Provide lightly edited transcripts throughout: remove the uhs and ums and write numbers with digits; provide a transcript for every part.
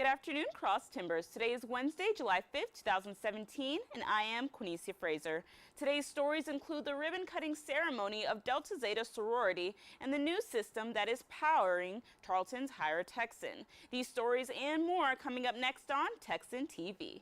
Good afternoon, Cross Timbers. Today is Wednesday, July 5th, 2017, and I am Quanecia Fraser. Today's stories include the ribbon-cutting ceremony of Delta Zeta sorority and the new system that is powering Tarleton's Higher Texan. These stories and more coming up next on Texan TV.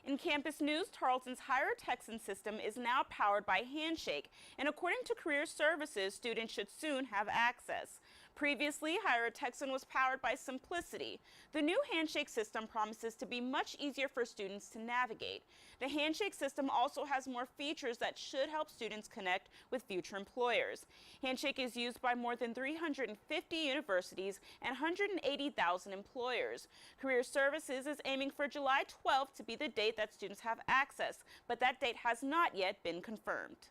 In campus news, Tarleton's Higher Texan system is now powered by Handshake, and according to Career Services, students should soon have access. Previously, Higher Texan was powered by Simplicity. The new Handshake system promises to be much easier for students to navigate. The Handshake system also has more features that should help students connect with future employers. Handshake is used by more than 350 universities and 180,000 employers. Career Services is aiming for July 12th to be the date that students have access, but that date has not yet been confirmed.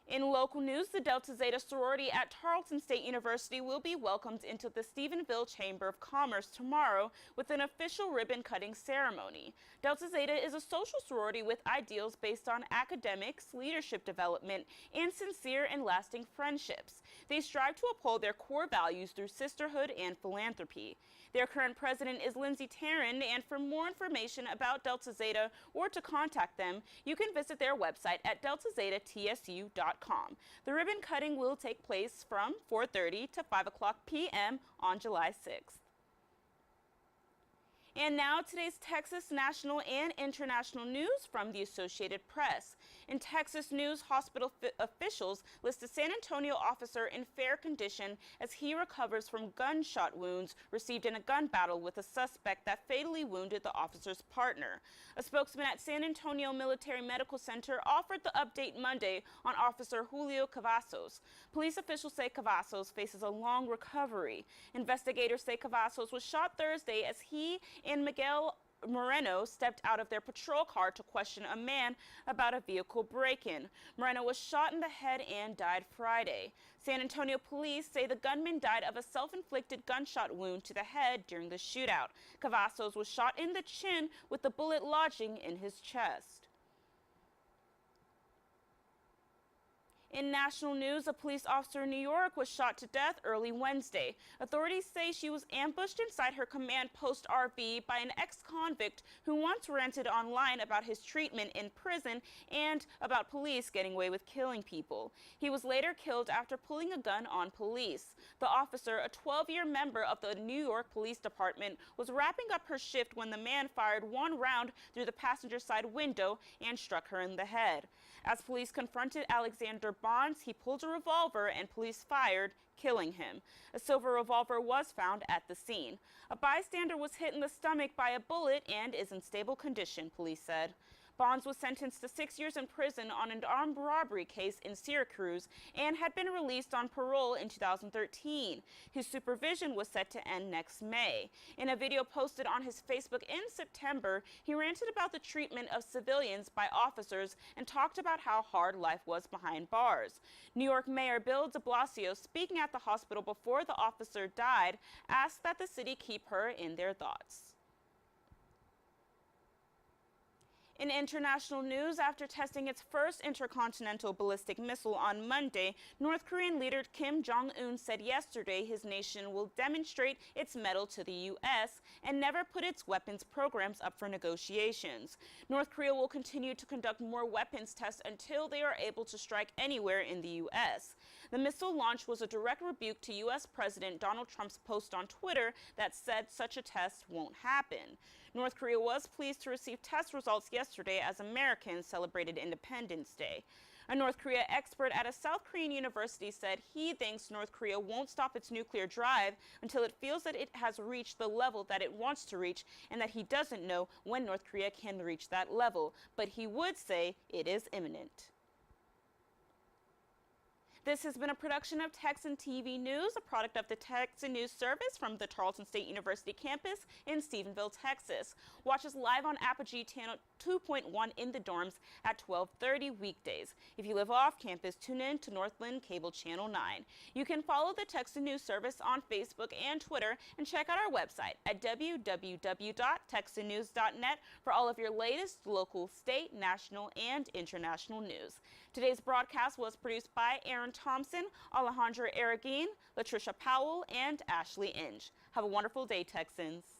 In local news, the Delta Zeta sorority at Tarleton State University will be welcomed into the Stephenville Chamber of Commerce tomorrow with an official ribbon-cutting ceremony. Delta Zeta is a social sorority with ideals based on academics, leadership development, and sincere and lasting friendships. They strive to uphold their core values through sisterhood and philanthropy. Their current president is Lindsay Tarrant, and for more information about Delta Zeta or to contact them, you can visit their website at deltazetatsu.com. The ribbon cutting will take place from 4:30 to 5 p.m. on July 6th. And now today's Texas national and international news from the Associated Press. In Texas news, hospital officials list a San Antonio officer in fair condition as he recovers from gunshot wounds received in a gun battle with a suspect that fatally wounded the officer's partner. A spokesman at San Antonio Military Medical Center offered the update Monday on Officer Julio Cavazos. Police officials say Cavazos faces a long recovery. Investigators say Cavazos was shot Thursday as he and Miguel Moreno stepped out of their patrol car to question a man about a vehicle break-in. Moreno was shot in the head and died Friday. San Antonio police say the gunman died of a self-inflicted gunshot wound to the head during the shootout. Cavazos was shot in the chin with the bullet lodging in his chest. In national news, a police officer in New York was shot to death early Wednesday. Authorities say she was ambushed inside her command post RV by an ex-convict who once ranted online about his treatment in prison and about police getting away with killing people. He was later killed after pulling a gun on police. The officer, a 12-year member of the New York Police Department, was wrapping up her shift when the man fired one round through the passenger side window and struck her in the head. As police confronted Alexander Bonds, he pulled a revolver and police fired, killing him. A silver revolver was found at the scene. A bystander was hit in the stomach by a bullet and is in stable condition, police said. Bonds was sentenced to 6 years in prison on an armed robbery case in Syracuse and had been released on parole in 2013. His supervision was set to end next May. In a video posted on his Facebook in September, he ranted about the treatment of civilians by officers and talked about how hard life was behind bars. New York Mayor Bill de Blasio, speaking at the hospital before the officer died, asked that the city keep her in their thoughts. In international news, after testing its first intercontinental ballistic missile on Monday, North Korean leader Kim Jong-un said yesterday his nation will demonstrate its mettle to the U.S. and never put its weapons programs up for negotiations. North Korea will continue to conduct more weapons tests until they are able to strike anywhere in the U.S. The missile launch was a direct rebuke to U.S. President Donald Trump's post on Twitter that said such a test won't happen. North Korea was pleased to receive test results yesterday as Americans celebrated Independence Day. A North Korea expert at a South Korean university said he thinks North Korea won't stop its nuclear drive until it feels that it has reached the level that it wants to reach, and that he doesn't know when North Korea can reach that level, but he would say it is imminent. This has been a production of Texan TV News, a product of the Texan News Service from the Tarleton State University campus in Stephenville, Texas. Watch us live on Apogee Channel 2.1 in the dorms at 12:30 weekdays. If you live off campus, tune in to Northland Cable Channel 9. You can follow the Texan News Service on Facebook and Twitter and check out our website at www.texannews.net for all of your latest local, state, national, and international news. Today's broadcast was produced by Aaron Thompson, Alejandra Araguin, Latricia Powell, and Ashley Inge. Have a wonderful day, Texans.